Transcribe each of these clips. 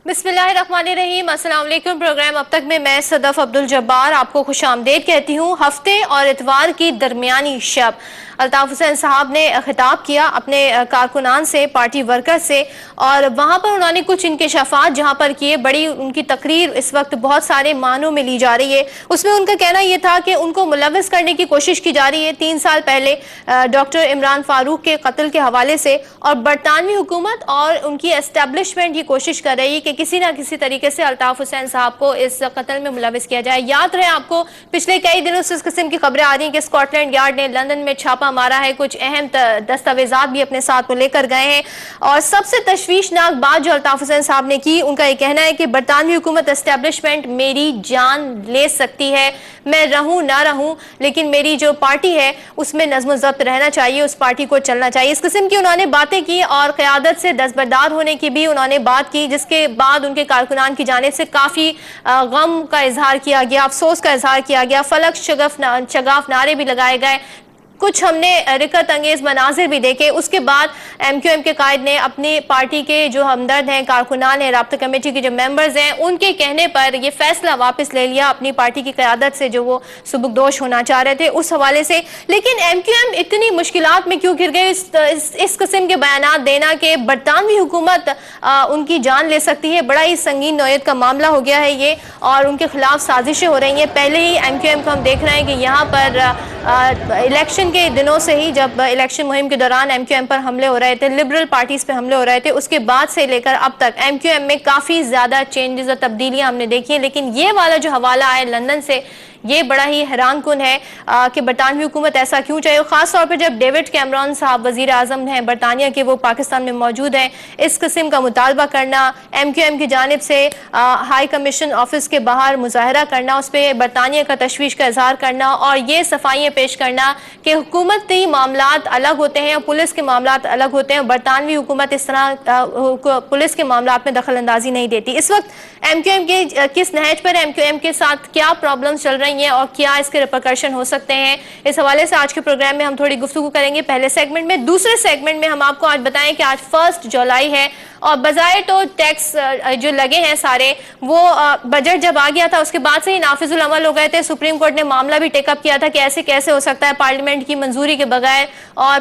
بسم اللہ الرحمن الرحیم، السلام علیکم۔ پروگرام اب تک میں صدف عبدالجبار آپ کو خوش آمدید کہتی ہوں۔ ہفتے اور اتوار کی درمیانی شب الطاف حسین صاحب نے خطاب کیا اپنے کارکنان سے، پارٹی ورکر سے، اور وہاں پر انہوں نے کچھ انکشافات جہاں پر کیے۔ بڑی ان کی تقریر اس وقت بہت سارے معنوں میں لی جا رہی ہے۔ اس میں ان کا کہنا یہ تھا کہ ان کو ملوث کرنے کی کوشش کی جا رہی ہے 3 سال پہلے ڈاکٹر عمران فاروق کے قتل کے حوالے سے، اور برطانوی حکومت اور ان کی اسٹیبلشمنٹ یہ کوشش کر رہی ہے کہ کسی نہ کسی طریقے سے الطاف حسین صاحب کو اس قتل میں ملوث کیا جائے۔ یاد رہے آپ کو پچھلے کئی دنوں سے اس قسم کی خبریں آ رہی ہیں کہ اسکاٹ لینڈ یارڈ نے لندن میں چھاپا مارا ہے، کچھ اہم دستاویزات بھی اپنے ساتھ وہ لے کر گئے ہیں۔ اور سب سے تشویشناک بات جو الطاف حسین صاحب نے کی، ان کا یہ کہنا ہے کہ برطانوی حکومت اسٹیبلشمنٹ میری جان لے سکتی ہے، میں رہوں نہ رہوں، لیکن میری جو پارٹی ہے اس میں نظم و ضبط رہنا چاہیے، اس پارٹی کو چلنا چاہیے۔ اس قسم کی انہوں نے باتیں کی اور قیادت سے دستبردار ہونے کی بھی انہوں نے بات کی، جس کے بعد ان کے کارکنان کی جانب سے کافی غم کا اظہار کیا گیا، افسوس کا اظہار کیا گیا، فلک شگاف نعرے بھی لگائے گئے، کچھ ہم نے رکت انگیز مناظر بھی دیکھے۔ اس کے بعد ایم کیو ایم کے قائد نے اپنی پارٹی کے جو ہمدرد ہیں، کارکنان ہیں، رابطہ کمیٹی کے جو ممبرز ہیں، ان کے کہنے پر یہ فیصلہ واپس لے لیا اپنی پارٹی کی قیادت سے جو وہ سبکدوش ہونا چاہ رہے تھے اس حوالے سے۔ لیکن ایم کیو ایم اتنی مشکلات میں کیوں گر گئے اس قسم کے بیانات دینا کہ برطانوی حکومت ان کی جان لے سکتی ہے؟ بڑا ہی سنگین نوعیت کا معاملہ ہو گیا ہے یہ، اور ان کے خلاف سازشیں ہو رہی ہیں۔ پہلے ہی ایم کیو ایم کو ہم دیکھ رہے ہیں کہ یہاں پر الیکشن کے دنوں سے ہی، جب الیکشن مہم کے دوران ایم کیو ایم پر حملے ہو رہے تھے، لبرل پارٹیز پہ حملے ہو رہے تھے، اس کے بعد سے لے کر اب تک ایم کیو ایم میں کافی زیادہ چینجز اور تبدیلیاں ہم نے دیکھی ہیں۔ لیکن یہ والا جو حوالہ ہے لندن سے، یہ بڑا ہی حیران کن ہے کہ برطانوی حکومت ایسا کیوں چاہیے، خاص طور پر جب ڈیوڈ کیمرون صاحب وزیر اعظم ہیں برطانیہ کے، وہ پاکستان میں موجود ہیں۔ اس قسم کا مطالبہ کرنا، ایم کیو ایم کی جانب سے ہائی کمیشن آفس کے باہر مظاہرہ کرنا، اس پہ برطانیہ کا تشویش کا اظہار کرنا، اور یہ صفائیاں پیش کرنا کہ حکومتی معاملات الگ ہوتے ہیں اور پولیس کے معاملات الگ ہوتے ہیں، برطانوی حکومت اس طرح پولیس کے معاملات میں دخل اندازی نہیں دیتی۔ اس وقت ایم کیو ایم کے کس نہج پر، ایم کیو ایم کے ساتھ کیا پرابلمز چل رہی ہیں اور کیا اس کے ریپرکشن ہو سکتے ہیں، اس حوالے سے آج کے پروگرام میں ہم تھوڑی گفتگو کریں گے پہلے سیگمنٹ میں۔ دوسرے سیگمنٹ میں ہم آپ کو آج بتائیں کہ آج 1 جولائی ہے، اور بظاہر تو ٹیکس جو لگے ہیں سارے، وہ بجٹ جب آ گیا تھا اس کے بعد سے ہی نافذ العمل ہو گئے تھے۔ سپریم کورٹ نے معاملہ بھی ٹیک اپ کیا تھا کہ ایسے کیسے ہو سکتا ہے پارلیمنٹ کی منظوری کے بغیر، اور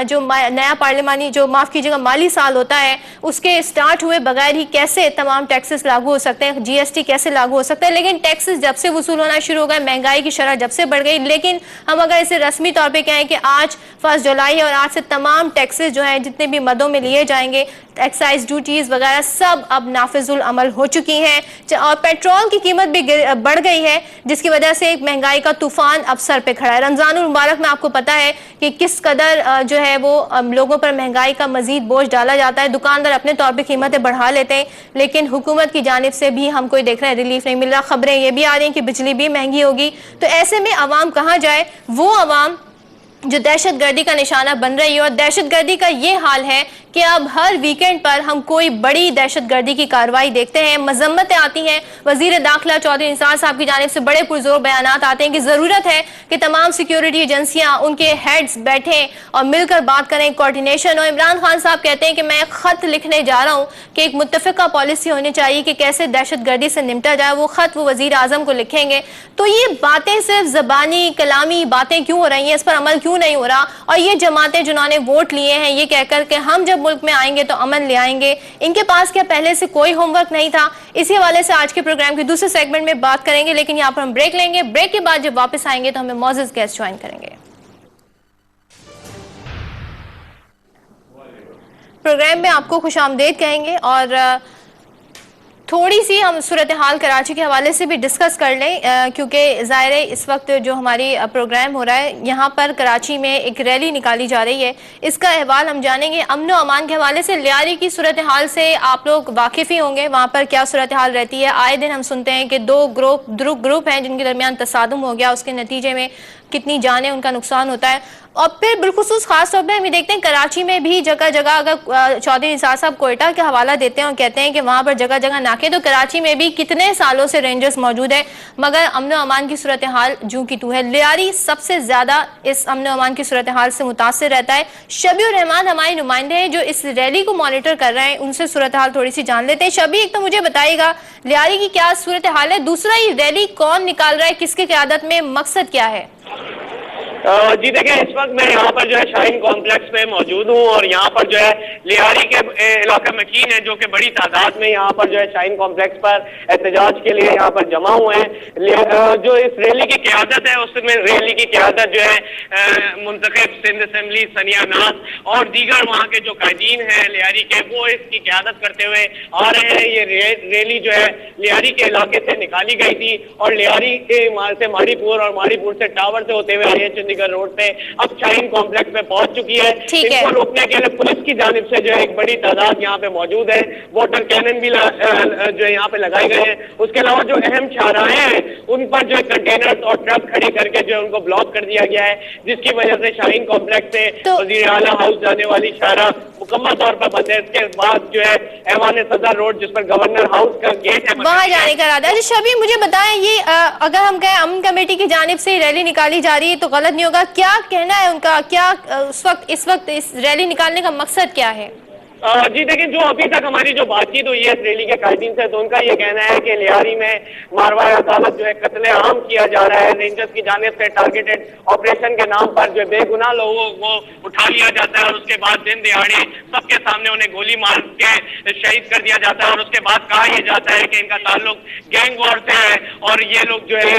جو نیا پارلیمانی معاف کیجیے گا مالی سال ہوتا ہے اس کے سٹارٹ ہوئے بغیر ہی کیسے تمام ٹیکسز لاگو ہو سکتے ہیں، جی ایس ٹی کیسے لاگو ہو سکتا ہے۔ لیکن ٹیکسز جب سے وصول ہونا شروع ہو گئے، مہنگائی کی شرح جب سے بڑھ گئی، لیکن ہم اگر اسے رسمی طور پہ کہیں کہ آج 1 جولائی ہے اور آج سے تمام ٹیکسز جو ہیں جتنے بھی مدوں میں لیے جائیں گے، ایکسائز ڈیوٹیز وغیرہ سب اب نافذ العمل ہو چکی ہیں، اور پیٹرول کی قیمت بھی بڑھ گئی ہے، جس کی وجہ سے ایک مہنگائی کا طوفان اب سر پہ کھڑا ہے۔ رمضان المبارک میں آپ کو پتا ہے کہ کس قدر جو ہے وہ لوگوں پر مہنگائی کا مزید بوجھ ڈالا جاتا ہے، دکاندار اپنے طور پہ قیمتیں بڑھا لیتے ہیں، لیکن حکومت کی جانب سے بھی ہم کوئی دیکھ رہے ہیں ریلیف نہیں مل رہا۔ خبریں یہ بھی آ رہی ہیں کہ بجلی بھی مہنگی ہوگی، تو ایسے میں عوام کہاں جائے؟ وہ عوام جو دہشت گردی کا نشانہ بن رہی ہے، اور دہشت گردی کا یہ حال ہے کہ اب ہر ویکنڈ پر ہم کوئی بڑی دہشت گردی کی کارروائی دیکھتے ہیں، مذمتیں آتی ہیں۔ وزیر داخلہ چودھری نثار صاحب کی جانب سے بڑے پرزور بیانات آتے ہیں کہ ضرورت ہے کہ تمام سیکیورٹی ایجنسیاں، ان کے ہیڈز بیٹھیں اور مل کر بات کریں، کوارڈینیشن۔ اور عمران خان صاحب کہتے ہیں کہ میں خط لکھنے جا رہا ہوں کہ ایک متفقہ پالیسی ہونی چاہیے کہ کیسے دہشت گردی سے نمٹا جائے، وہ خط وہ وزیر اعظم کو لکھیں گے۔ تو یہ باتیں صرف زبانی کلامی باتیں کیوں ہو رہی ہیں، اس پر عمل کیوں نہیں ہو رہا؟ اور یہ جماعتیں جنہوں نے ووٹ لیے ہیں یہ کہہ کر کہ ہم جب ملک میں آئیں گے تو امن لے آئیں گے، ان کے پاس کیا پہلے سے کوئی ہوم ورک نہیں تھا؟ اسی حوالے سے آج کے پروگرام کے دوسرے سیگمنٹ میں بات کریں گے، لیکن یہاں پر ہم بریک لیں گے۔ بریک کے بعد جب واپس آئیں گے تو ہمیں معزز گیسٹ جوائن کریں گے۔ پروگرام میں آپ کو خوش آمدید کہیں گے، اور تھوڑی سی ہم صورتحال کراچی کے حوالے سے بھی ڈسکس کر لیں، کیونکہ ظاہر ہے اس وقت جو ہماری پروگرام ہو رہا ہے یہاں پر کراچی میں ایک ریلی نکالی جا رہی ہے، اس کا احوال ہم جانیں گے۔ امن و امان کے حوالے سے لیاری کی صورتحال سے آپ لوگ واقف ہی ہوں گے، وہاں پر کیا صورتحال رہتی ہے۔ آئے دن ہم سنتے ہیں کہ 2 گروپ ہیں جن کے درمیان تصادم ہو گیا، اس کے نتیجے میں کتنی جانیں ان کا نقصان ہوتا ہے، اور پھر بالخصوص خاص طور پہ ہم یہ دیکھتے ہیں کراچی میں بھی جگہ جگہ، اگر چودھری نثار صاحب کوئٹہ کے حوالہ دیتے ہیں اور کہتے ہیں کہ وہاں پر جگہ جگہ ناکے، تو کراچی میں بھی کتنے سالوں سے رینجرز موجود ہیں، مگر امن و امان کی صورتحال جوں کی تو ہے۔ لیاری سب سے زیادہ اس امن و امان کی صورتحال سے متاثر رہتا ہے۔ شبی الرحمان ہمارے نمائندے ہیں جو اس ریلی کو مانیٹر کر رہے ہیں، ان سے صورتحال تھوڑی سی جان لیتے ہیں۔ شبی، ایک تو مجھے بتائیے گا لیاری کی کیا صورتحال ہے، دوسرا یہ ریلی کون نکال رہا ہے، کس کی قیادت میں، مقصد کیا ہے؟ جی دیکھیں، اس وقت میں یہاں پر جو ہے شاہین کمپلیکس میں موجود ہوں، اور یہاں پر جو ہے لیاری کے علاقہ مکین ہیں جو کہ بڑی تعداد میں یہاں پر جو ہے شاہین کمپلیکس پر احتجاج کے لیے یہاں پر جمع ہوئے ہیں۔ جو اس ریلی کی قیادت ہے، اس میں ریلی کی قیادت جو ہے منتخب سندھ اسمبلی ثانیہ ناز اور دیگر وہاں کے جو قائدین ہیں لیاری کے، وہ اس کی قیادت کرتے ہوئے آ رہے ہیں۔ یہ ریلی جو ہے لیاری کے علاقے سے نکالی گئی تھی اور لیاری کے سے ماڑی پور اور ماڑی پور سے ٹاور سے ہوتے ہوئے آئی ہے چندی گڑھ روڈ پہ، اب شاہین کمپلیکس میں پہنچ چکی ہے۔ ان کو روکنے کے لیے پولیس کی جانب سے جو ہے ایک بڑی تعداد یہاں پہ موجود ہے، واٹر کینن بھی جو ہے یہاں پہ لگائے گئے ہیں۔ اس کے علاوہ جو اہم شاہراہیں ہیں ان پر جو ہے کنٹینرز اور ٹرک کھڑے کر کے جو ہے ان کو بلاک کر دیا گیا ہے، جس کی وجہ سے شاہین کمپلیکس سے وزیر اعلیٰ ہاؤس جانے والی شاہراہ مکمل طور پر بند ہے۔ اس کے بعد جو ہے ایوان صدر روڈ جس پر گورنر ہاؤس کا گیٹ ہے، وہاں جانے کا ارادہ ہے۔ شبی، مجھے بتائیں یہ اگر ہم کہیں امن کمیٹی کی جانب سے ریلی نکالی جا رہی ہے تو غلط نہیں ہوگا، کیا کہنا ہے ان کا، کیا اس وقت اس ریلی نکالنے کا مقصد کیا ہے؟ جی دیکھیں، جو ابھی تک ہماری جو بات چیت ہوئی ہے اس ریلی کے قائدین سے، تو ان کا یہ کہنا ہے کہ لیاری میں ماروائے عدالت جو ہے قتل عام کیا جا رہا ہے، رینجرز کی جانب سے ٹارگیٹڈ آپریشن کے نام پر جو بے گناہ لوگوں کو اٹھا لیا جاتا ہے اور اس کے بعد دن دہاڑے سب کے سامنے انہیں گولی مار کے شہید کر دیا جاتا ہے، اور اس کے بعد کہا یہ جاتا ہے کہ ان کا تعلق گینگ وار سے ہے اور یہ لوگ جو ہے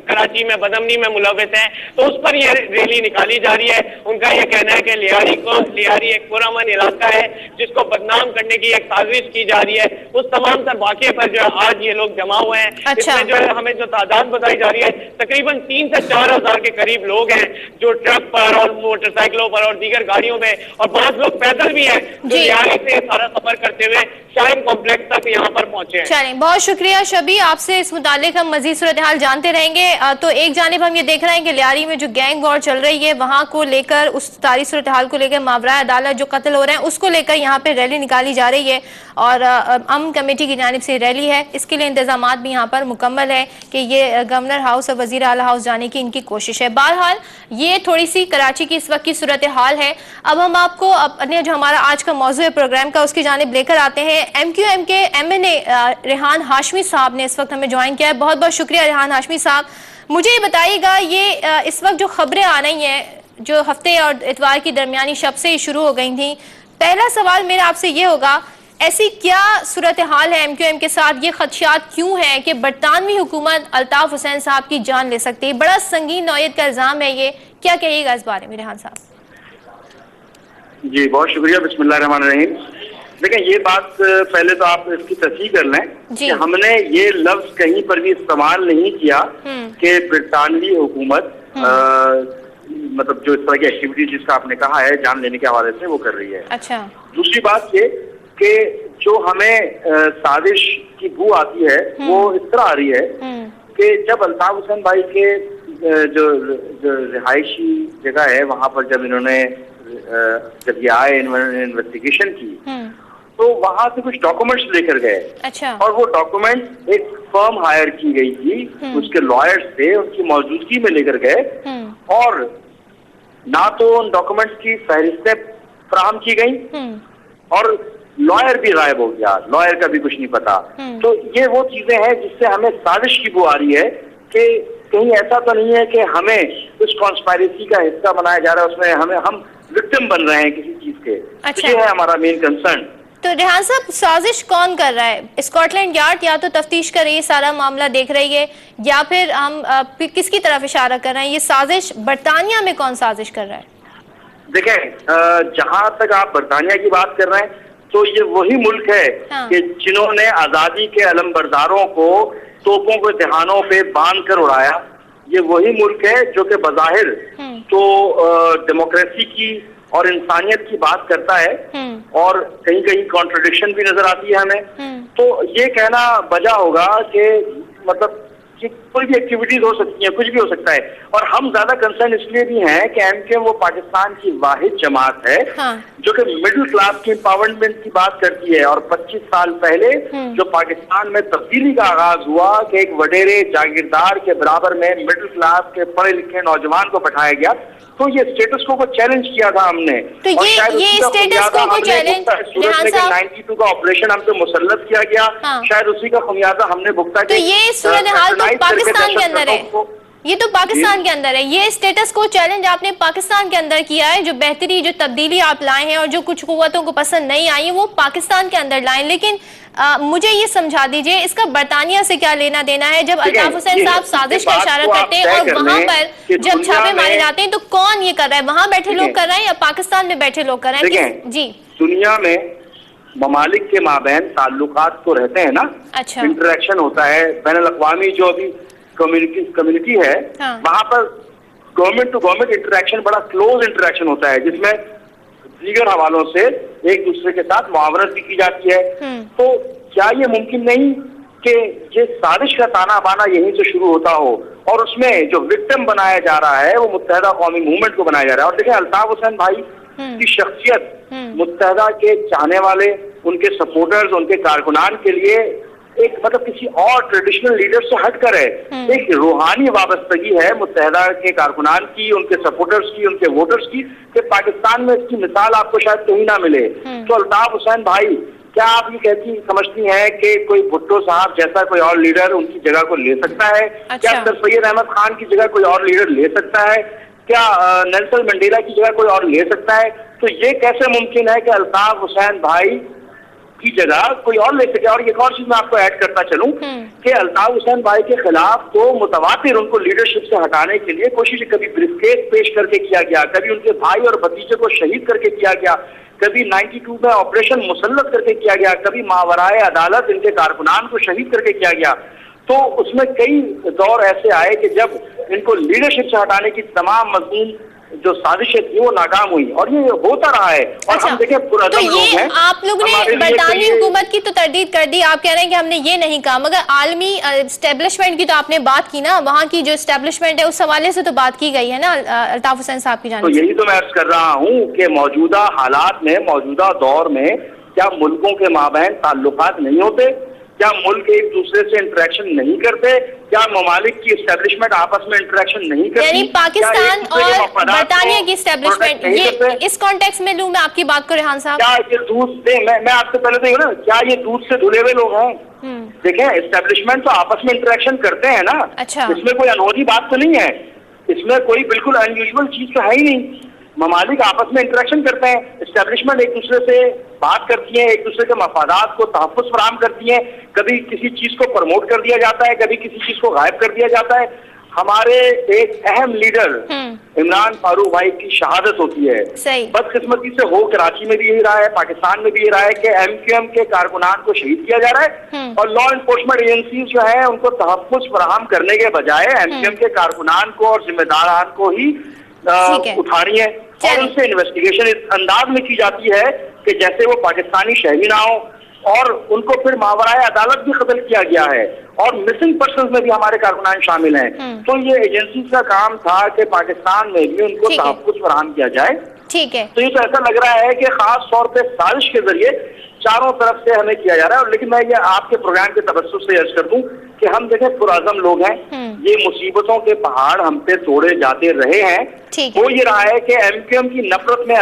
کراچی میں بدامنی میں ملوث ہیں، تو اس پر یہ ریلی نکالی جا رہی ہے۔ ان کا یہ کہنا ہے کہ لیاری ایک پرامن علاقہ ہے جس کو بدنام کرنے کی ایک سازش کی جا رہی ہے۔ اس تمام تر واقعے پر جو ہے آج یہ لوگ جمع ہوئے ہیں۔ اس میں جو ہے ہمیں جو تعداد بتائی جا رہی ہے تقریباً 3 سے 4 ہزار کے قریب لوگ ہیں جو ٹرک پر اور موٹر سائیکلوں پر اور دیگر گاڑیوں میں، اور 5 لوگ پیدل بھی ہیں جو لیاری سے سارا سفر کرتے ہوئے شاہین کمپلیکس تک یہاں پر پہنچے ہیں۔ چلیں، بہت شکریہ شبی، آپ سے اس متعلق ہم مزید صورتحال جانتے رہیں گے۔ تو ایک جانب ہم یہ دیکھ رہے ہیں کہ لیاری میں جو گینگ وار چل رہی ہے وہاں کو لے کر، اس ساری صورتحال کو لے کر، ماورائے عدالت جو قتل ہو رہے ہیں اس کو لے کر یہاں پہ ریلی نکالی جا رہی ہے، اور امن کمیٹی کی جانب سے ریلی ہے، اس کے لیے انتظامات بھی یہاں پر مکمل ہے کہ یہ گورنر ہاؤس اور وزیر اعلیٰ ہاؤس جانے کی ان کی کوشش ہے۔ بہرحال یہ تھوڑی سی کراچی کی اس وقت کی صورتحال ہے۔ اب ہم آپ کو اپنے جو ہمارا آج کا موضوع ہے پروگرام کا اس کی جانب لے کر آتے ہیں۔ ایم کیو ایم کے MNA ریحان ہاشمی صاحب نے اس وقت ہمیں جوائن کیا ہے۔ بہت بہت شکریہ ریحان ہاشمی صاحب۔ مجھے یہ بتائیے گا، یہ اس وقت جو خبریں آ رہی ہیں جو ہفتے اور اتوار کی درمیانی شب سے شروع ہو گئی تھیں، پہلا سوال میرا آپ سے یہ ہوگا، ایسی کیا صورتحال ہے ایم کیو ایم کے ساتھ، یہ خدشات کیوں ہیں کہ برطانوی حکومت الطاف حسین صاحب کی جان لے سکتی ہے؟ بڑا سنگین نوعیت کا الزام ہے یہ، کیا کہیے گا اس بارے میں ریحان صاحب؟ جی بہت شکریہ، بسم اللہ الرحمن الرحیم۔ دیکھیں، یہ بات پہلے تو آپ اس کی تصحیح کر لیں کہ ہم نے یہ لفظ کہیں پر بھی استعمال نہیں کیا کہ برطانوی حکومت مطلب جو اس طرح کی ایکٹیویٹی جس کا آپ نے کہا ہے جان لینے کے حوالے سے وہ کر رہی ہے۔ اچھا، دوسری بات یہ کہ جو ہمیں سازش کی بو آتی ہے وہ اس طرح آ رہی ہے کہ جب الطاف حسین بھائی کے جو رہائشی جگہ ہے وہاں پر جب انہوں نے جب یہ آئے انہوں نے انویسٹیگیشن کی تو وہاں سے کچھ ڈاکومنٹس لے کر گئے، اور وہ ڈاکومنٹ ایک فرم ہائر کی گئی تھی، اس کے لائرز تھے، ان کی موجودگی میں لے کر گئے، اور نہ تو ان ڈاکومنٹس کی فہرستیں فراہم کی گئیں اور لائر بھی غائب ہو گیا، لائر کا بھی کچھ نہیں پتا۔ تو یہ وہ چیزیں ہیں جس سے ہمیں سازش کی بو آ رہی ہے کہ کہیں ایسا تو نہیں ہے کہ ہمیں اس کانسپائریسی کا حصہ بنایا جا رہا ہے، اس میں ہم وکٹم بن رہے ہیں کسی چیز کے۔ یہ ہے ہمارا مین کنسرن۔ تو ریحان صاحب، سازش کون کر رہا ہے؟ اسکاٹ لینڈ یارڈ یا تو تفتیش کر رہی ہے، سارا معاملہ دیکھ رہی ہے، یا پھر ہم کس کی طرف اشارہ کر رہے ہیں؟ یہ سازش برطانیہ میں کون سازش کر رہا ہے؟ دیکھیں، جہاں تک آپ برطانیہ کی بات کر رہے ہیں تو یہ وہی ملک ہے کہ جنہوں نے آزادی کے علم برداروں کو توپوں کے دہانوں پہ باندھ کر اڑایا۔ یہ وہی ملک ہے جو کہ بظاہر تو ڈیموکریسی کی اور انسانیت کی بات کرتا ہے، اور کہیں کہیں کانٹرڈکشن بھی نظر آتی ہے ہمیں۔ تو یہ کہنا بجا ہوگا کہ مطلب کہ کوئی بھی ایکٹیویٹیز ہو سکتی ہیں, کچھ بھی ہو سکتا ہے. اور ہم زیادہ کنسرن اس لیے بھی ہیں کہ ایم کیو ایم وہ پاکستان کی واحد جماعت ہے جو کہ مڈل کلاس کی امپاورمنٹ کی بات کرتی ہے. اور 25 سال پہلے جو پاکستان میں تبدیلی کا آغاز ہوا کہ ایک وڈیرے جاگیردار کے برابر میں مڈل کلاس کے پڑھے لکھے نوجوان کو بٹھایا گیا, تو یہ اسٹیٹس کو چیلنج کیا تھا ہم نے. تو یہ اسٹیٹس کو چیلنج 92 کا آپریشن ہم پہ مسلط کیا گیا, شاید اسی کا خمیازہ ہم نے بھگتا. تو یہ صورتحال تو پاکستان کے اندر ہے, یہ تو پاکستان کے اندر ہے. یہ اسٹیٹس کو چیلنج آپ نے پاکستان کے اندر کیا ہے. جو بہتری, جو تبدیلی آپ لائے ہیں اور جو کچھ قوتوں کو پسند نہیں آئی وہ پاکستان کے اندر لائیں. لیکن مجھے یہ سمجھا دیجئے اس کا برطانیہ سے کیا لینا دینا ہے جب الطاف حسین صاحب سازش کا اشارہ کرتے ہیں اور وہاں پر جب چھاپے مارے جاتے ہیں تو کون یہ کر رہا ہے؟ وہاں بیٹھے لوگ کر رہے ہیں یا پاکستان میں بیٹھے لوگ کر رہے ہیں؟ جی, دنیا میں ممالک کے مابین تعلقات تو رہتے ہیں نا, انٹریکشن ہوتا ہے بین الاقوامی. جو ابھی کمیونٹی ہے وہاں پر گورنمنٹ ٹو گورنمنٹ انٹریکشن بڑا کلوز انٹریکشن ہوتا ہے جس میں دیگر حوالوں سے ایک دوسرے کے ساتھ معاونت بھی کی جاتی ہے. تو کیا یہ ممکن نہیں کہ یہ سازش کا تانا بانا یہیں سے شروع ہوتا ہو اور اس میں جو وکٹم بنایا جا رہا ہے وہ متحدہ قومی موومنٹ کو بنایا جا رہا ہے؟ اور دیکھیں الطاف حسین بھائی کی شخصیت متحدہ کے چاہنے والے, ان کے سپورٹرز, ان کے کارکنان کے لیے ایک مطلب کسی اور ٹریڈیشنل لیڈر سے ہٹ کر ہے. ایک روحانی وابستگی ہے متحدہ کے کارکنان کی, ان کے سپورٹرز کی, ان کے ووٹرز کی, کہ پاکستان میں اس کی مثال آپ کو شاید کہیں نہ ملے. تو الطاف حسین بھائی, کیا آپ یہ سمجھتی ہیں کہ کوئی بھٹو صاحب جیسا کوئی اور لیڈر ان کی جگہ کو لے سکتا ہے؟ کیا سر سید احمد خان کی جگہ کوئی اور لیڈر لے سکتا ہے؟ کیا نیلسن منڈیلا کی جگہ کوئی اور لے سکتا ہے؟ تو یہ کیسے ممکن ہے کہ الطاف حسین بھائی کی جگہ کوئی اور لے سکے؟ اور ایک اور چیز میں آپ کو ایڈ کرتا چلوں کہ الطاف حسین بھائی کے خلاف تو متواتر ان کو لیڈرشپ سے ہٹانے کے لیے کوشش کبھی بریفکیس پیش کر کے کیا گیا, کبھی ان کے بھائی اور بھتیجے کو شہید کر کے کیا گیا, کبھی 92 میں آپریشن مسلط کر کے کیا گیا, کبھی ماورائے عدالت ان کے کارکنان کو شہید کر کے کیا گیا. تو اس میں کئی دور ایسے آئے کہ جب ان کو لیڈرشپ سے ہٹانے کی تمام مضمون جو سازشیں تھی وہ ناکام ہوئی, اور یہ ہوتا رہا ہے. اور ہم دیکھیں تو یہ آپ لوگوں نے برطانوی حکومت کی تو تردید کر دی, آپ کہہ رہے ہیں کہ ہم نے یہ نہیں کہا, مگر عالمی اسٹیبلشمنٹ کی تو آپ نے بات کی نا, وہاں کی جو اسٹیبلشمنٹ ہے اس حوالے سے تو بات کی گئی ہے نا الطاف حسین صاحب کی جانب سے. تو یہی تو میں عرض کر رہا ہوں کہ موجودہ حالات میں, موجودہ دور میں کیا ملکوں کے مابین تعلقات نہیں ہوتے؟ کیا ملک ایک دوسرے سے انٹریکشن نہیں کرتے؟ کیا ممالک کی اسٹیبلشمنٹ آپس میں انٹریکشن نہیں کرتی؟ یعنی پاکستان اور برطانیہ کی اسٹیبلشمنٹ, یہ اس کانٹیکس میں لوں میں آپ کی بات کو ریحان صاحب. کیا یہ دودھ سے, میں آپ سے پہلے تو یہ نا, کیا یہ دودھ سے دھلے ہوئے لوگ ہیں؟ دیکھیں اسٹیبلشمنٹ تو آپس میں انٹریکشن کرتے ہیں نا, اس میں کوئی انہونی بات تو نہیں ہے, اس میں کوئی بالکل انیوژل چیز تو ہے ہی نہیں. ممالک آپس میں انٹریکشن کرتے ہیں, اسٹیبلشمنٹ ایک دوسرے سے بات کرتی ہیں, ایک دوسرے کے مفادات کو تحفظ فراہم کرتی ہیں, کبھی کسی چیز کو پروموٹ کر دیا جاتا ہے, کبھی کسی چیز کو غائب کر دیا جاتا ہے. ہمارے ایک اہم لیڈر عمران فاروق بھائی کی شہادت ہوتی ہے, بدقسمتی سے ہو کراچی میں بھی یہی رہا ہے, پاکستان میں بھی یہ رہا ہے کہ ایم کیو ایم کے کارکنان کو شہید کیا جا رہا ہے, اور لا انفورسمنٹ ایجنسیز جو ہیں ان کو تحفظ فراہم کرنے کے بجائے ایم کیو ایم کے کارکنان کو اور ذمہ داران کو ہی اٹھانی ہے, اور ان سے انویسٹیگیشن اس انداز میں کی جاتی ہے کہ جیسے وہ پاکستانی شہری نہ ہو, اور ان کو پھر ماورائے عدالت بھی قتل کیا گیا ہے, اور مسنگ پرسنز میں بھی ہمارے کارکنان شامل ہیں. تو یہ ایجنسی کا کام تھا کہ پاکستان میں بھی ان کو تحفظ فراہم کیا جائے. ٹھیک ہے, تو یہ تو ایسا لگ رہا ہے کہ خاص طور پہ سازش کے ذریعے چاروں طرف سے ہمیں کیا جا رہا ہے. لیکن میں یہ آپ کے پروگرام کے تبسط سے عرض کر دوں کہ ہم دیکھیں پرعزم لوگ ہیں, یہ مصیبتوں کے پہاڑ ہم پہ توڑے جاتے رہے ہیں. وہ یہ رہا ہے کہ ایم کیو ایم کی نفرت میں,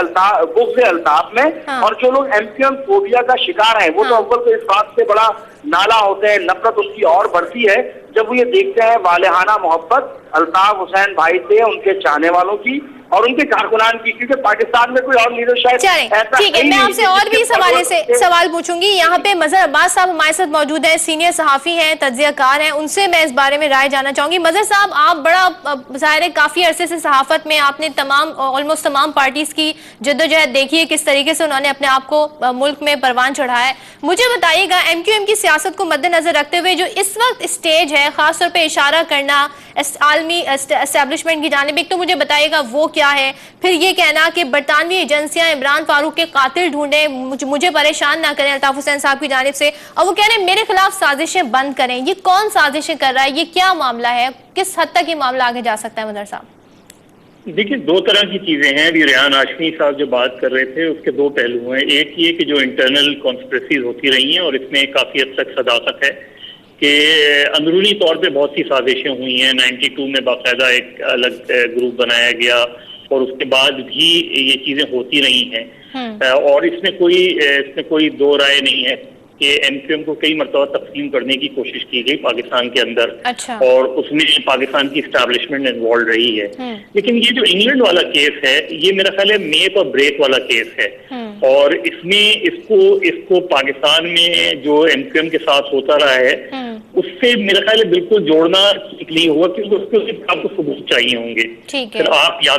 بغض الطاف میں, اور جو لوگ ایم کیو ایم فوبیا کا شکار ہیں وہ تو اول تو اس بات سے بڑا نالا ہوتے ہیں, نفرت ان کی اور بڑھتی ہے جب وہ یہ دیکھتے ہیں والہانہ محبت الطاف حسین بھائی سے, ان کے چاہنے والوں کی اور ان کے کارکنان کی, کیونکہ پاکستان میں کوئی اور لیڈر شاید ایسا ٹھیک ہے. میں آپ سے اور بھی اس حوالے سے سوال پوچھوں گی. یہاں پہ مظہر عباس صاحب ہمارے ساتھ موجود ہیں, سینئر صحافی ہیں, تجزیہ کار ہیں, ان سے میں اس بارے میں رائے جاننا چاہوں گی. مظہر صاحب, آپ بڑا ظاہر ہے کافی عرصے سے صحافت میں, آپ نے آلموسٹ تمام پارٹیز کی جدوجہد دیکھی ہے, کس طریقے سے انہوں نے اپنے آپ کو ملک میں پروان چڑھایا ہے. مجھے بتائیے گا ایم کیو ایم کی سیاست کو مد نظر رکھتے ہوئے جو اس وقت اسٹیج ہے, خاص طور پہ اشارہ کرنا عالمی اسٹیبلشمنٹ کی جانب, ایک تو مجھے بتائیے گا وہ کیا کیا ہے، پھر یہ کہنا کہ برطانوی ایجنسیاں عمران فاروق کے قاتل ڈھونڈیں، مجھے پریشان نہ کریں الطاف حسین صاحب کی جانب سے، اور وہ کہہ رہے ہیں میرے خلاف سازشیں بند کریں. یہ کون سازشیں کر رہا ہے؟ یہ کیا معاملہ ہے؟ کس حد تک یہ معاملہ آگے جا سکتا ہے مظہر صاحب؟ دیکھیے دو طرح کی چیزیں ہیں. ابھی ریحان ہاشمی صاحب جو بات کر رہے تھے اس کے دو پہلو ہیں. ایک یہ کہ جو انٹرنل کانسپریسیز ہوتی رہی ہیں اور اس میں کافی حد تک صداقت ہے کہ اندرونی طور پہ بہت سی سازشیں ہوئی ہیں. 92 میں باقاعدہ ایک الگ گروپ بنایا گیا اور اس کے بعد بھی یہ چیزیں ہوتی رہی ہیں. اور اس میں کوئی دو رائے نہیں ہے کہ ایم کیو ایم کو کئی مرتبہ تقسیم کرنے کی کوشش کی گئی پاکستان کے اندر. اور اس میں پاکستان کی اسٹیبلشمنٹ انوالو رہی ہے. لیکن یہ جو انگلینڈ والا کیس ہے یہ میرا خیال ہے میک اور بریک والا کیس ہے. اور اس میں اس کو پاکستان میں جو ایم کیو ایم کے ساتھ ہوتا رہا ہے اس سے میرا خیال ہے بالکل جوڑنا ٹھیک نہیں ہوا، کیونکہ اس کو صرف آپ کو ثبوت چاہیے ہوں گے. پھر آپ یا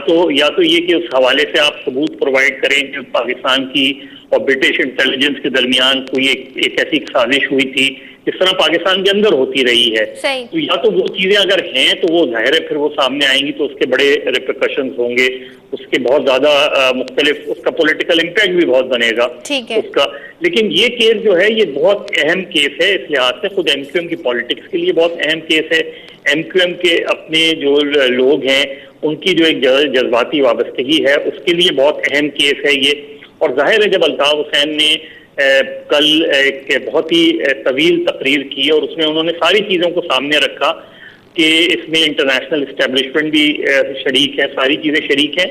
تو یہ کہ اس حوالے سے آپ ثبوت پرووائڈ کریں کہ پاکستان کی اور برٹش انٹیلیجنس کے درمیان کوئی ایک ایسی سازش ہوئی تھی جس طرح پاکستان کے اندر ہوتی رہی ہے. تو یا تو وہ چیزیں اگر ہیں تو وہ ظاہر ہے پھر وہ سامنے آئیں گی تو اس کے بڑے ریپریکشنز ہوں گے، اس کے بہت زیادہ مختلف، اس کا پولیٹیکل امپیکٹ بھی بہت بنے گا اس کا. لیکن یہ کیس جو ہے یہ بہت اہم کیس ہے اس لحاظ سے، خود ایم کیو ایم کی پالیٹکس کے لیے بہت اہم کیس ہے. ایم کیو ایم کے اپنے جو لوگ ہیں ان کی جو ایک جذباتی وابستگی ہے اس کے لیے بہت اہم کیس ہے یہ. اور ظاہر ہے جب الطاف حسین نے کل ایک بہت ہی طویل تقریر کی اور اس میں انہوں نے ساری چیزوں کو سامنے رکھا کہ اس میں انٹرنیشنل اسٹیبلشمنٹ بھی شریک ہے، ساری چیزیں شریک ہیں،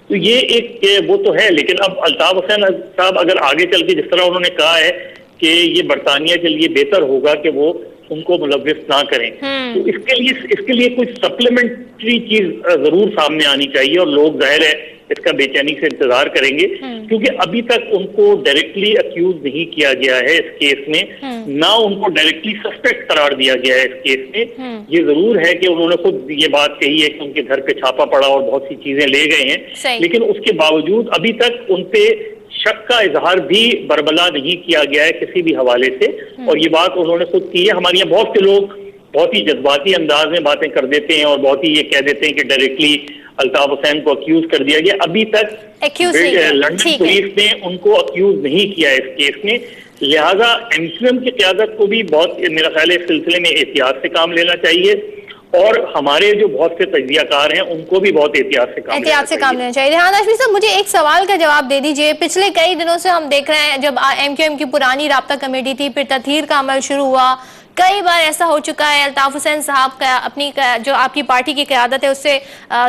تو یہ ایک وہ تو ہے. لیکن اب الطاف حسین صاحب اگر آگے چل کے جس طرح انہوں نے کہا ہے کہ یہ برطانیہ کے لیے بہتر ہوگا کہ وہ ان کو ملوث نہ کریں، تو اس کے لیے کوئی سپلیمنٹری چیز ضرور سامنے آنی چاہیے. اور لوگ ظاہر ہے اس کا بے چینی سے انتظار کریں گے، کیونکہ ابھی تک ان کو ڈائریکٹلی اکیوز نہیں کیا گیا ہے اس کیس میں، نہ ان کو ڈائریکٹلی سسپیکٹ قرار دیا گیا ہے اس کیس میں. یہ ضرور ہے کہ انہوں نے خود یہ بات کہی ہے کہ ان کے گھر پہ چھاپا پڑا اور بہت سی چیزیں لے گئے ہیں، لیکن اس کے باوجود ابھی تک ان پہ شک کا اظہار بھی بربلا نہیں کیا گیا ہے کسی بھی حوالے سے. اور یہ بات انہوں نے خود کی ہے. ہمارے یہاں بہت سے لوگ بہت ہی جذباتی انداز میں باتیں کر دیتے ہیں اور بہت ہی یہ کہہ دیتے ہیں کہ ڈائریکٹلی الطاف حسین کو اکیوز کر دیا گیا. ابھی تک لندن پولیس نے ان کو اکیوز نہیں کیا اس کیس میں، لہذا ایم کیو ایم کی قیادت کو بھی بہت میرا خیال ہے اس سلسلے میں احتیاط سے کام لینا چاہیے، اور ہمارے جو بہت سے تجزیہ کار ہیں ان کو بھی بہت احتیاط سے کام لینا چاہیے. ریحان ہاشمی صاحب مجھے ایک سوال کا جواب دے دیجئے. پچھلے کئی دنوں سے ہم دیکھ رہے ہیں جب ایم کیو ایم کی پرانی رابطہ کمیٹی تھی پھر تطہیر کا عمل شروع ہوا، کئی بار ایسا ہو چکا ہے الطاف حسین صاحب کا اپنی جو آپ کی پارٹی کی قیادت ہے اس سے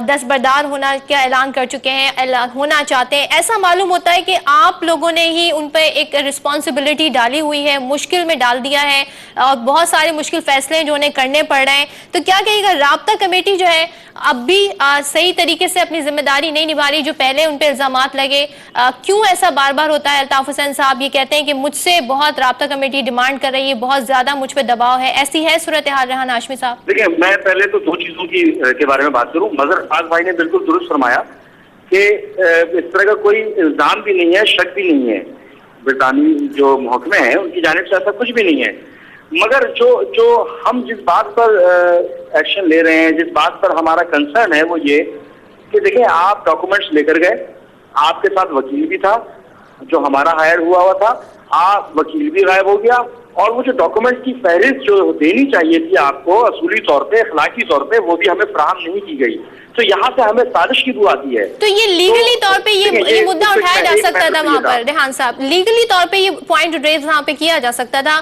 دستبردار ہونا کا اعلان کر چکے ہیں، ہونا چاہتے ہیں. ایسا معلوم ہوتا ہے کہ آپ لوگوں نے ہی ان پہ ایک رسپانسبلٹی ڈالی ہوئی ہے، مشکل میں ڈال دیا ہے اور بہت سارے مشکل فیصلے جو انہیں کرنے پڑ رہے ہیں. تو کیا کہے گا رابطہ کمیٹی جو ہے اب بھی صحیح طریقے سے اپنی ذمہ داری نہیں نبھا رہی جو پہلے ان پہ الزامات لگے؟ کیوں ایسا بار بار ہوتا ہے؟ الطاف حسین صاحب یہ کہتے ہیں کہ مجھ سے بہت رابطہ کمیٹی ڈیمانڈ کر رہی ہے، بہت زیادہ مچ پہ دباؤ ہے. ایسی ہے صورتحال ریحان ہاشمی صاحب؟ دیکھیں میں پہلے تو دو چیزوں کے بارے میں بات کروں. مظہر فاض بھائی نے بالکل درست فرمایا کہ اس طرح کا کوئی الزام بھی نہیں ہے، شک بھی نہیں ہے. برطانوی جو محکمے ہیں ان کی جانب سے ایسا کچھ بھی نہیں ہے. مگر جو ہم جس بات پر ایکشن لے رہے ہیں، جس بات پر ہمارا کنسرن ہے وہ یہ کہ دیکھیں آپ ڈاکومنٹس لے کر گئے، آپ کے ساتھ وکیل بھی تھا جو ہمارا ہائر ہوا تھا، آپ وکیل بھی غائب ہو گیا، اور وہ جو ڈاکومنٹ کی فہرست جو دینی چاہیے تھی آپ کو اصولی طور پہ، اخلاقی طور پہ، وہ بھی ہمیں فراہم نہیں کی گئی. تو یہاں سے ہمیں سازش کی بو آتی ہے. تو یہ لیگلی طور پہ یہ مدعا اٹھایا جا سکتا تھا وہاں پر ریحان صاحب، لیگلی طور پہ یہ پوائنٹ ریز وہاں پہ کیا جا سکتا تھا.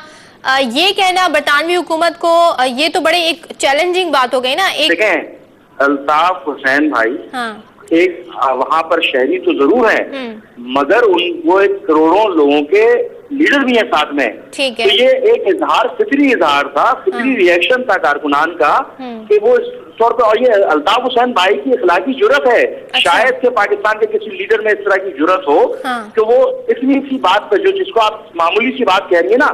یہ کہنا برطانوی حکومت کو یہ تو بڑے ایک چیلنجنگ بات ہو گئی نا. دیکھیں الطاف حسین بھائی ایک وہاں پر شہری تو ضرور ہیں مگر وہ ایک کروڑوں لوگوں کے لیڈر بھی ہیں ساتھ میں. تو یہ ایک فطری اظہار تھا، فطری ریئیکشن تھا کارکنان کا کہ وہ اس طور پہ، اور یہ الطاف حسین بھائی کی اخلاقی جرت ہے. شاید کہ پاکستان کے کسی لیڈر میں اس طرح کی جرت ہو کہ وہ اتنی سی بات پہ جس کو آپ معمولی سی بات کہہ رہی ہیں نا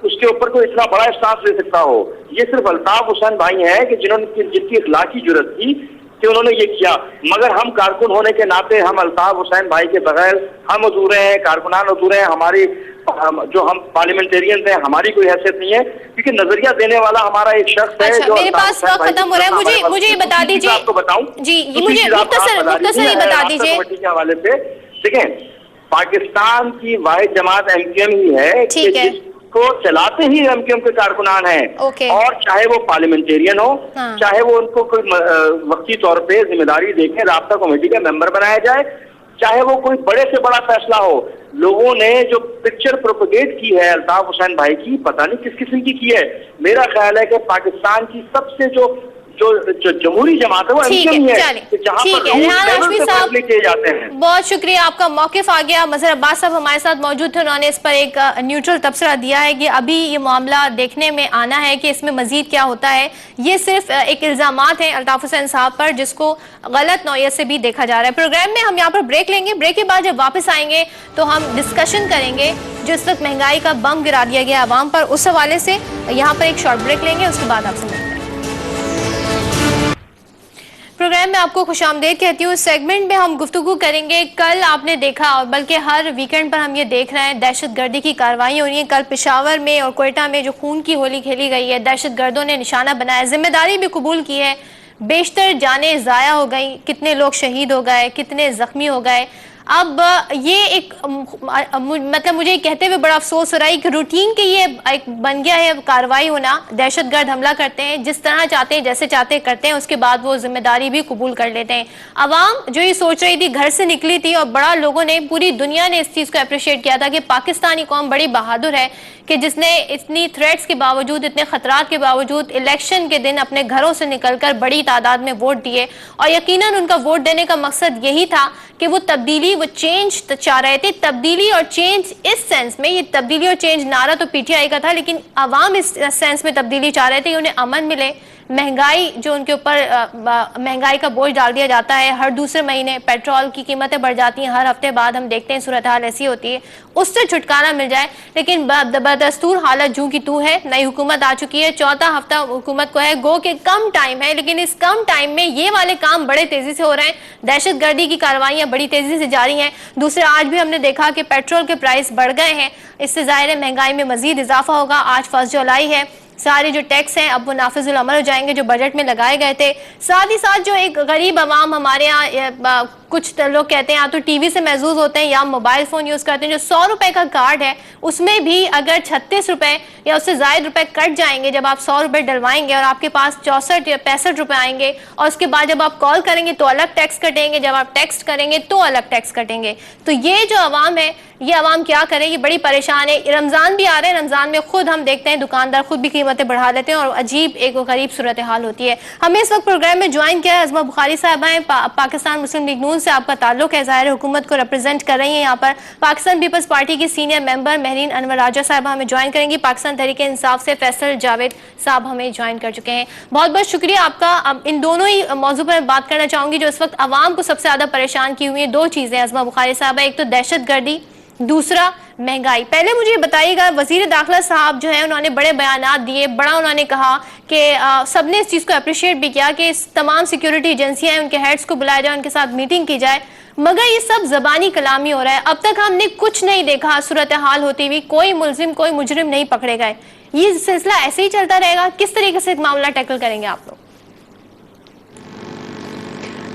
اس کے اوپر کوئی اتنا بڑا احساس لے سکتا ہو. یہ صرف الطاف حسین بھائی ہیں کہ جن کی اخلاقی جرت تھی کہ انہوں نے یہ کیا. مگر ہم کارکن ہونے کے ناطے ہم الطاف حسین بھائی کے بغیر ہم ادھورے ہیں، کارکنان ادھورے ہیں، ہماری جو ہم پارلیمنٹیرین ہیں ہماری کوئی حیثیت نہیں ہے، کیونکہ نظریہ دینے والا ہمارا ایک شخص ہے جو میرے پاس وقت ختم ہو رہا ہے، مجھے یہ بتا دیجیے، آپ کو بتاؤں جی مجھے مختصر یہ بتا دیجیے کے حوالے سے. دیکھیں پاکستان کی واحد جماعت MQM ہی ہے کہ جس کو چلاتے ہی MQM کے کارکنان ہیں، اور چاہے وہ پارلیمنٹیرین ہو، چاہے وہ ان کو کوئی وقتی طور پہ ذمہ داری دے کے رابطہ کمیٹی کا ممبر بنایا جائے، چاہے وہ کوئی بڑے سے بڑا فیصلہ ہو. لوگوں نے جو پکچر پروپیگیٹ کی ہے الطاف حسین بھائی کی، پتہ نہیں کس قسم کی ہے. میرا خیال ہے کہ پاکستان کی سب سے جو جمہوری جماعت ہے وہ MQM ہے، جہاں پر ریحان ہاشمی صاحب کیے جاتے ہیں. بہت شکریہ، آپ کا موقف آ گیا. مظہر عباس صاحب ہمارے ساتھ موجود تھے، انہوں نے اس پر ایک نیوٹرل تبصرہ دیا ہے کہ ابھی یہ معاملہ دیکھنے میں آنا ہے کہ اس میں مزید کیا ہوتا ہے. یہ صرف ایک الزامات ہیں الطاف حسین صاحب پر جس کو غلط نوعیت سے بھی دیکھا جا رہا ہے. پروگرام میں ہم یہاں پر بریک لیں گے، بریک کے بعد جب واپس آئیں گے تو ہم ڈسکشن کریں گے جو اس وقت مہنگائی کا بم گرا دیا گیا عوام پر، اس حوالے سے. یہاں پر ایک شارٹ بریک لیں گے، اس کے بعد آپ سے ملیں گے. پروگرام میں آپ کو خوش آمدید کہتی ہوں. اس سیگمنٹ میں ہم گفتگو کریں گے. کل آپ نے دیکھا، اور بلکہ ہر ویکنڈ پر ہم یہ دیکھ رہے ہیں، دہشت گردی کی کارروائیاں ہو رہی ہیں. کل پشاور میں اور کوئٹہ میں جو خون کی ہولی کھیلی گئی ہے، دہشت گردوں نے نشانہ بنایا، ذمہ داری بھی قبول کی ہے. بیشتر جانیں ضائع ہو گئیں، کتنے لوگ شہید ہو گئے، کتنے زخمی ہو گئے. اب یہ ایک مطلب مجھے کہتے ہوئے بڑا افسوس ہو رہا ہے کہ روٹین کی یہ ایک بن گیا ہے کارروائی ہونا. دہشت گرد حملہ کرتے ہیں، جس طرح چاہتے ہیں جیسے چاہتے کرتے ہیں، اس کے بعد وہ ذمہ داری بھی قبول کر لیتے ہیں. عوام جو یہ سوچ رہی تھی، گھر سے نکلی تھی، اور بڑا لوگوں نے، پوری دنیا نے اس چیز کو اپریشیٹ کیا تھا کہ پاکستانی قوم بڑی بہادر ہے کہ جس نے اتنی تھریٹس کے باوجود، اتنے خطرات کے باوجود الیکشن کے دن اپنے گھروں سے نکل کر بڑی تعداد میں ووٹ دیے. اور یقیناً ان کا ووٹ دینے کا مقصد یہی تھا کہ وہ تبدیلی، وہ چینج چاہ رہے تھے. تبدیلی اور چینج اس سینس میں، یہ تبدیلی اور چینج نعرہ تو PTI کا تھا، لیکن عوام اس سینس میں تبدیلی چاہ رہے تھے کہ انہیں امن ملے. مہنگائی جو ان کے اوپر مہنگائی کا بوجھ ڈال دیا جاتا ہے، ہر دوسرے مہینے پیٹرول کی قیمتیں بڑھ جاتی ہیں، ہر ہفتے بعد ہم دیکھتے ہیں صورتحال ایسی ہوتی ہے، اس سے چھٹکارا مل جائے. لیکن بدستور حالت جوں کی تو ہے. نئی حکومت آ چکی ہے، چوتھا ہفتہ حکومت کو ہے، گو کہ کم ٹائم ہے، لیکن اس کم ٹائم میں یہ والے کام بڑے تیزی سے ہو رہے ہیں. دہشت گردی کی کارروائیاں بڑی تیزی سے جاری ہیں. دوسرے آج بھی ہم نے دیکھا کہ پیٹرول کے پرائس بڑھ گئے ہیں. اس سے ظاہر ہے مہنگائی میں مزید اضافہ ہوگا. آج 1 جولائی ہے، سارے جو ٹیکس ہیں اب وہ نافذ العمل ہو جائیں گے جو بجٹ میں لگائے گئے تھے. ساتھ ہی ساتھ جو ایک غریب عوام ہمارے ہاں، کچھ لوگ کہتے ہیں یا تو ٹی وی سے محظوظ ہوتے ہیں یا موبائل فون یوز کرتے ہیں، جو 100 روپے کا کارڈ ہے اس میں بھی اگر 36 روپے یا اس سے زائد روپے کٹ جائیں گے جب آپ 100 روپے ڈلوائیں گے، اور آپ کے پاس 64 یا 65 روپے آئیں گے، اور اس کے بعد جب آپ کال کریں گے تو الگ ٹیکس کٹیں گے، جب آپ ٹیکسٹ کریں گے تو الگ ٹیکس کٹیں گے. تو یہ جو عوام ہے، یہ عوام کیا کرے، یہ بڑی پریشان ہے. رمضان بھی آ رہے ہیں، رمضان میں خود ہم دیکھتے ہیں دکاندار خود بھی قیمتیں بڑھا لیتے ہیں، اور عجیب ایک غریب صورتحال ہوتی ہے. ہمیں اس وقت پروگرام میں جوائن کیا ہے عظمہ بخاری صاحبہ ہیں، پاکستان مسلم لیگ نون سے آپ کا تعلق ہے، ظاہر حکومت کو ریپرزینٹ کر رہی ہیں یہاں پر. پاکستان پیپلز پارٹی کی سینئر ممبر مہرین انور راجہ صاحبہ ہمیں جوائن کریں گی. پاکستان تحریک انصاف سے فیصل جاوید صاحب ہمیں جوائن کر چکے ہیں. بہت بہت شکریہ آپ کا. اب ان دونوں ہی موضوع پر بات کرنا چاہوں گی جو اس وقت عوام کو سب سے زیادہ پریشان کی ہوئی ہیں. 2 چیزیں عظمہ بخاری صاحبہ، ایک تو دہشت گردی، دوسرا مہنگائی. پہلے مجھے یہ بتائیے گا، وزیر داخلہ صاحب جو ہیں انہوں نے بڑے بیانات دیے، بڑا انہوں نے کہا کہ سب نے اس چیز کو اپریشیٹ بھی کیا کہ تمام سیکیورٹی ایجنسیاں ہیں ان کے ہیڈز کو بلایا جائے، ان کے ساتھ میٹنگ کی جائے، مگر یہ سب زبانی کلامی ہو رہا ہے. اب تک ہم نے کچھ نہیں دیکھا صورتحال ہوتی ہوئی، کوئی ملزم، کوئی مجرم نہیں پکڑے گئے. یہ سلسلہ ایسے ہی چلتا رہے گا؟ کس طریقے سے معاملہ ٹیکل کریں گے آپ لوگ؟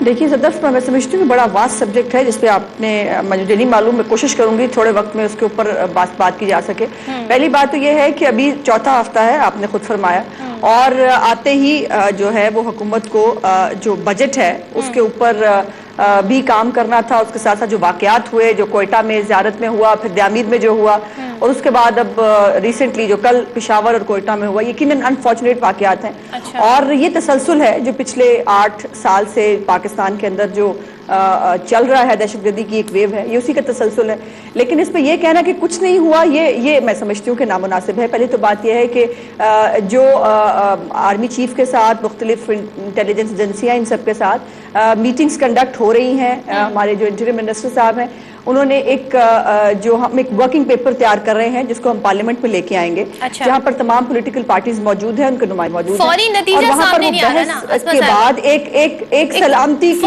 دیکھیے صدف، میں سمجھتی ہوں کہ بڑا واس سبجیکٹ ہے جس پہ آپ نے، مجھے نہیں معلوم، میں کوشش کروں گی تھوڑے وقت میں اس کے اوپر بات کی جا سکے. پہلی بات تو یہ ہے کہ ابھی 4تھا ہفتہ ہے، آپ نے خود فرمایا، اور آتے ہی جو ہے وہ حکومت کو جو بجٹ ہے اس کے اوپر بھی کام کرنا تھا. اس کے ساتھ ساتھ جو واقعات ہوئے، جو کوئٹہ میں زیارت میں ہوا، پھر دیامید میں جو ہوا، اور اس کے بعد اب ریسنٹلی جو کل پشاور اور کوئٹہ میں ہوا، یقیناً انفارچونیٹ واقعات ہیں. اور یہ تسلسل ہے جو پچھلے 8 سال سے پاکستان کے اندر جو چل رہا ہے، دہشت گردی کی ایک ویو ہے، یہ اسی کا تسلسل ہے. لیکن اس پہ یہ کہنا کہ کچھ نہیں ہوا، یہ میں سمجھتی ہوں کہ نامناسب ہے. پہلے تو بات یہ ہے کہ جو آرمی چیف کے ساتھ مختلف انٹیلیجنس ایجنسیاں، ان سب کے ساتھ میٹنگز کنڈکٹ ہو رہی ہیں. ہمارے جو انٹیریئر منسٹر صاحب ہیں انہوں نے ہم ایک ورکنگ پیپر تیار کر رہے ہیں جس کو ہم پارلیمنٹ میں لے کے آئیں گے، جہاں پر تمام پولیٹیکل پارٹیز موجود ہیں، ان کے نمائندے موجود ہیں، اور وہاں پر وہ بحث کے بعد ایک سلامتی کی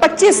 25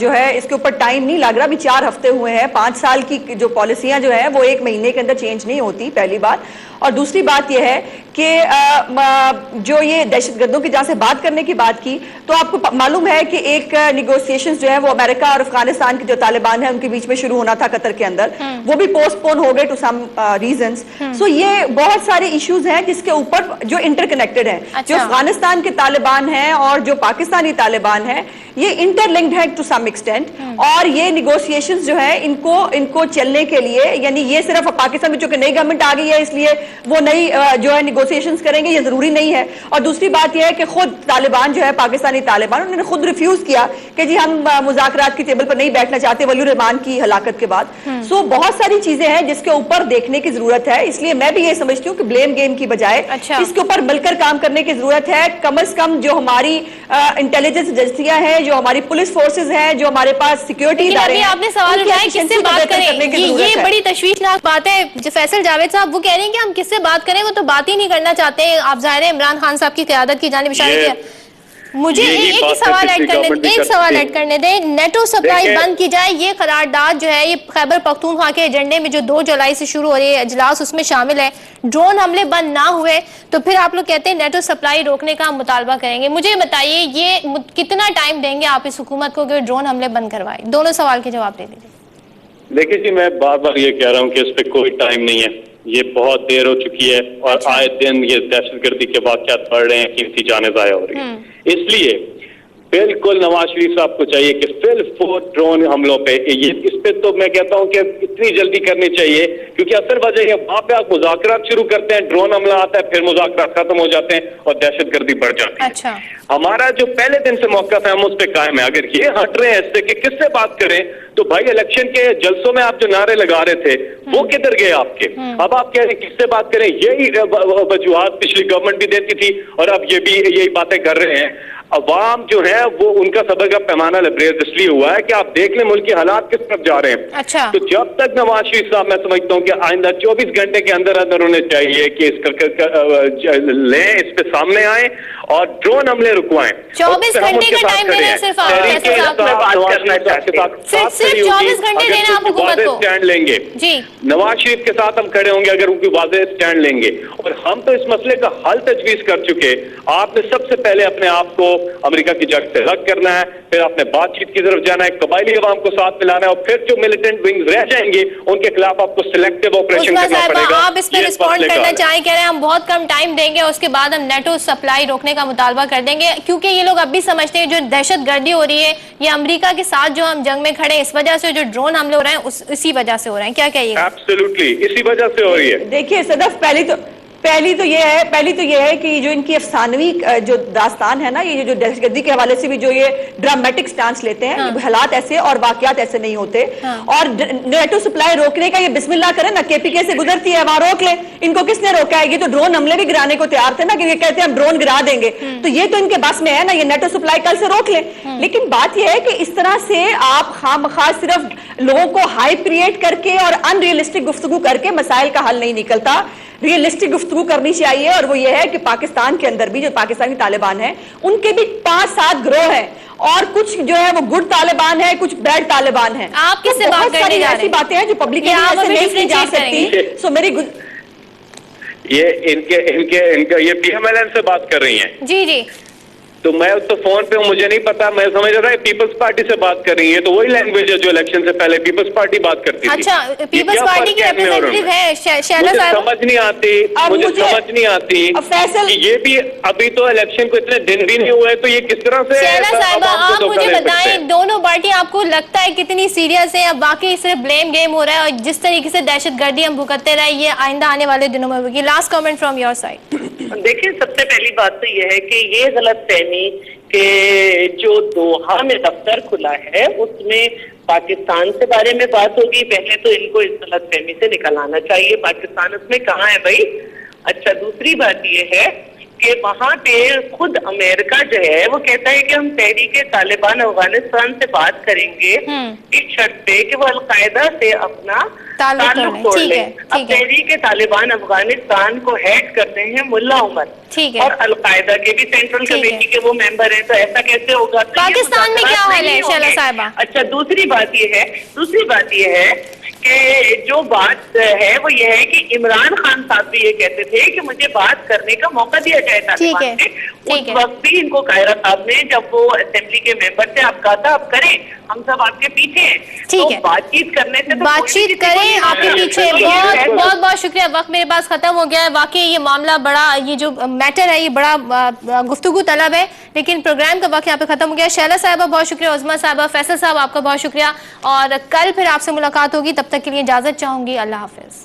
جو ہے اس کے اوپر ٹائم نہیں لگ رہا. ابھی 4 ہفتے ہوئے ہیں. 5 سال کی جو پالیسیاں جو ہیں وہ 1 مہینے کے اندر چینج نہیں ہوتی, پہلی بات. اور دوسری بات یہ ہے کہ جو یہ دہشت گردوں کی جہاں سے بات کرنے کی بات کی, تو آپ کو معلوم ہے کہ ایک نیگوسیشنز جو ہے وہ امریکہ اور افغانستان کے جو طالبان ہیں ان کے بیچ میں شروع ہونا تھا قطر کے اندر, وہ بھی پوسٹ پون ہو گئے ٹو سم ریزنز. سو یہ بہت سارے ایشوز ہیں جس کے اوپر جو انٹر کنیکٹڈ ہیں. جو افغانستان کے طالبان ہیں اور جو پاکستانی طالبان ہیں یہ انٹر لنکڈ ہے ٹو سم ایکسٹینٹ, اور یہ نیگوسیشنز جو ہیں ان کو چلنے کے لیے, یعنی یہ صرف پاکستان میں چونکہ نئی گورنمنٹ آ گئی ہے اس لیے وہ نئی جو ہے نیگوسیشنز کریں گے, یہ ضروری نہیں ہے. اور دوسری بات یہ ہے کہ خود طالبان جو ہے پاکستانی طالبان انہوں نے خود ریفیوز کیا کہ جی ہم مذاکرات کی ٹیبل پر نہیں بیٹھنا چاہتے ولی الرحمان کی ہلاکت کے بعد. سو بہت ساری چیزیں ہیں جس کے اوپر دیکھنے کی ضرورت ہے. اس لیے میں بھی یہ سمجھتی ہوں کہ بلیم گیم کی بجائے اس کے اوپر مل کر کام کرنے کی ضرورت ہے. کم از کم جو ہماری انٹیلیجنس ایجنسیاں ہیں, جو ہماری پولیس فورسز ہیں, جو ہمارے پاس سیکیورٹی ادارے ہیں, آپ نے سوال اٹھایا کس سے بات کریں, یہ بڑی تشویشناک بات ہے. فیصل جاوید صاحب وہ کہہ رہے ہیں کہ ہم کس سے بات کریں, وہ تو بات ہی نہیں کرنا چاہتے. آپ ظاہر ہے عمران خان صاحب کی قیادت کی جانب اشارہ کیا. مجھے ایک سوال ایڈ کرنے دیں, نیٹو سپلائی بند کی جائے, یہ قرارداد جو ہے یہ خیبر پختونخوا کے ایجنڈے میں جو 2 جولائی سے شروع ہو رہی ہے اجلاس اس میں شامل ہے. ڈرون حملے بند نہ ہوئے تو پھر آپ لوگ کہتے ہیں نیٹو سپلائی روکنے کا مطالبہ کریں گے. مجھے بتائیے یہ کتنا ٹائم دیں گے آپ اس حکومت کو کہ ڈرون حملے بند کروائے؟ دونوں سوال کے جواب دے دیجیے. دیکھیے جی, میں بار بار یہ کہہ رہا ہوں کہ اس پہ کوئی ٹائم نہیں ہے. یہ بہت دیر ہو چکی ہے اور آئے دن یہ دہشت گردی کے واقعات بڑھ رہے ہیں, قیمتی جانیں ضائع ہو رہی ہیں. اس لیے بالکل نواز شریف صاحب کو چاہیے کہ فور ڈرون حملوں پہ اس پہ تو میں کہتا ہوں کہ اتنی جلدی کرنی چاہیے, کیونکہ اصل وجہ یہ وہاں پہ آپ مذاکرات شروع کرتے ہیں, ڈرون حملہ آتا ہے, پھر مذاکرات ختم ہو جاتے ہیں اور دہشت گردی بڑھ جاتی ہے. ہمارا جو پہلے دن سے موقف ہے ہم اس پہ قائم ہے. اگر یہ ہٹ رہے ہیں اس سے کہ کس سے بات کریں, تو بھائی الیکشن کے جلسوں میں آپ جو نعرے لگا رہے تھے وہ کدھر گئے آپ کے؟ اب آپ کہہ رہے ہیں کس سے بات کریں, یہی وجوہات پچھلی گورنمنٹ بھی دیتی تھی اور اب یہ بھی یہی باتیں کر رہے ہیں. عوام جو ہے وہ ان کا سبق کا پیمانہ لبریز اس لیے ہوا ہے کہ آپ دیکھ لیں ملک کے حالات کس طرف جا رہے ہیں. تو جب تک نواز شریف صاحب, میں سمجھتا ہوں کہ آئندہ 24 گھنٹے کے اندر انہیں چاہیے کہ اس لیں, اس پہ سامنے آئیں اور ڈرون حملے رکوائیں. 24 گھنٹے کا ٹائم دے رہے ہیں صرف اسٹینڈ لیں گے. نواز شریف کے ساتھ ہم کھڑے ہوں گے اگر ان کی واضح اسٹینڈ لیں گے. اور ہم تو اس مسئلے کا حل تجویز کر چکے. آپ نے سب سے پہلے اپنے آپ کو امریکہ کی جنگ سے الگ کرنا ہے, پھر آپ نے بات چیت کی طرف جانا ہے, قبائلی عوام کو ساتھ ملانا ہے, اور پھر جو ملیٹنٹ ونگز رہ جائیں گے ان کے خلاف آپ کو سلیکٹیو آپریشن کرنا پڑے گا. آپ اس پہ رسپونڈ کرنا چاہیں, کہہ رہے ہیں ہم بہت کم ٹائم دیں گے, اس کے بعد ہم نیٹو سپلائی روکنے کا مطالبہ کر دیں گے, کیونکہ یہ لوگ اب بھی سمجھتے ہیں جو دہشت گردی ہو رہی ہے یہ امریکہ کے ساتھ جو ہم جنگ میں کھڑے ہیں اس وجہ سے, جو ڈرون حملے ہو رہے ہیں اسی وجہ سے ہو رہے ہیں. کیا کہیے؟ ایبسلیوٹلی اسی وجہ سے ہو رہی ہے. دیکھیے صدف, پہلی تو یہ ہے کہ جو ان کی افسانوی جو داستان ہے نا, یہ جو دہشت گردی کے حوالے سے بھی جو یہ ڈرامیٹک سٹانس لیتے ہیں, حالات ایسے اور واقعات ایسے نہیں ہوتے. اور نیٹو سپلائی روکنے کا یہ بسم اللہ کریں نا, KPK سے گزرتی ہے وہاں روک لیں. ان کو کس نے روکا ہے؟ یہ تو ڈرون حملے بھی گرانے کو تیار تھے نا, کہ یہ کہتے ہیں ہم ڈرون گرا دیں گے, تو یہ تو ان کے بس میں ہے نا, یہ نیٹو سپلائی کل سے روک لیں. لیکن بات یہ ہے کہ اس طرح سے آپ خاص صرف لوگوں کو ہائی کریٹ کر کے اور ان ریئلسٹک گفتگو کر کے مسائل کا حل نہیں نکلتا. ریئلسٹک گفتگو کرنی چاہیے, اور وہ یہ ہے کہ پاکستان کے اندر بھی جو پاکستانی طالبان ہیں ان کے بھی 5-7 گروہ ہیں, اور کچھ جو ہے وہ گڈ طالبان ہیں, کچھ بیڈ طالبان ہیں. آپ کس سے بات کرنے جا رہے ہیں؟ ایسی باتیں ہیں جو پبلکلی ایسے نہیں کی جا سکتی. سو میری یہ ان کے یہ PMLN سے بات کر رہی ہیں. جی تو میں تو فون پہ ہوں, مجھے نہیں پتا, میں سمجھ رہا ہے پیپلز پارٹی سے بات کر رہی ہے, تو وہی لینگویج ہے جو الیکشن سے پہلے پیپلز پارٹی بات کرتی تھی. اچھا, پیپلز پارٹی کی ریپرزینٹیٹیو ہے شہلا صاحب. سمجھ نہیں آتی کہ یہ بھی ابھی تو الیکشن کو اتنے دن بھی نہیں ہوئے, تو یہ کس طرح سے. شہلا صاحبہ آپ مجھے بتائیں, دونوں پارٹی آپ کو لگتا ہے کتنی سیریس ہے, اب واقعی صرف بلیم گیم ہو رہا ہے, اور جس طریقے سے دہشت گردی ہم بھگتتے رہے یہ آئندہ آنے والے دنوں میں ہوگی؟ Last comment from your side. دیکھیں, سب سے پہلی بات تو یہ ہے کہ یہ غلط فہمی کہ جو دوحہ میں دفتر کھلا ہے اس میں پاکستان سے بارے میں بات ہوگی, پہلے تو ان کو اس غلط فہمی سے نکل آنا چاہیے. پاکستان اس میں کہاں ہے بھائی؟ اچھا, دوسری بات یہ ہے کہ وہاں پہ خود امریکہ جو ہے وہ کہتا ہے کہ ہم تحریک طالبان افغانستان سے بات کریں گے اس شرط پہ کہ وہ القاعدہ سے اپنا تعلق توڑ لیں. اب تحریک طالبان افغانستان کو ہیڈ کرتے ہیں ملا عمر اور القاعدہ کے بھی سینٹرل کمیٹی کے وہ ممبر ہیں, تو ایسا کیسے ہوگا؟ پاکستان میں کیا حال ہے شیلا صاحبہ؟ اچھا دوسری بات یہ ہے کہ جو بات ہے وہ یہ ہے کہ عمران خان صاحب بھی یہ کہتے تھے کہ مجھے بات کرنے کا موقع دیا جائے طالبان سے. اس وقت بھی ان کو قاہرہ صاحب نے جب وہ اسمبلی کے ممبر سے آپ کہا تھا آپ کریں, ہم سب آپ کے پیچھے ہیں. تو بات چیت کرنے سے بات چیت کریں آپ کے پیچھے. بہت بہت شکریہ, وقت میرے پاس ختم ہو گیا ہے. واقعی یہ معاملہ بڑا, یہ جو میٹر ہے یہ بڑا گفتگو طلب ہے, لیکن پروگرام کا وقت یہاں پہ ختم ہو گیا. شیلا صاحبہ بہت شکریہ, عظمیٰ صاحبہ, فیصل صاحب آپ کا بہت شکریہ, اور کل پھر آپ سے ملاقات ہوگی. تب تک کے لیے اجازت چاہوں گی. اللہ حافظ.